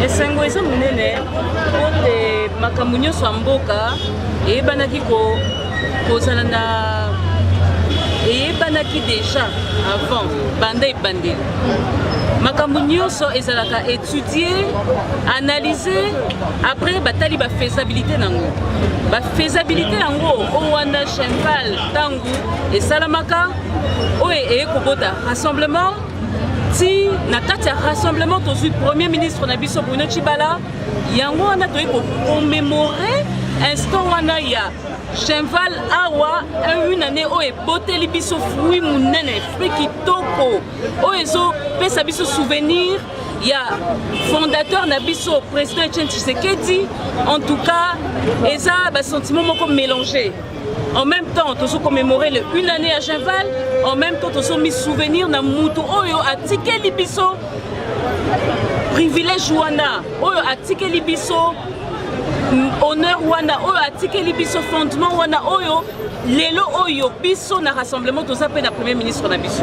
esengo eza monene ote makambo nyonso ya mboka eyebanaki kozala na eyebanaki déjà avant banda ebandeli makambo nyonso ezalaka étudier analyser après batali ba faisabilité nango o wana cheval tangu esalamaka oyo ekobota rassemblement ti na kati ya rassemblement tozwi premier ministre na biso Bruno Tshibala yango wana toyi commémorer instant wana ya cheval awa une année oyo eboteli biso fruit munene fruit kitoko oyo ezopesa biso souvenir ya fondateur na biso président Etienne Tshisekedi. En tout cas eza basentiment moko mélangé. En même temps, nous commémorer le une année à cheval. En même temps, nous mis souvenir na mutu oyo atike libiso privilège wana oyo atike libiso honneur wana oyo atike libiso fondement wana oyo lelo oyo biso na rassemblement toza pe na premier ministre na biso.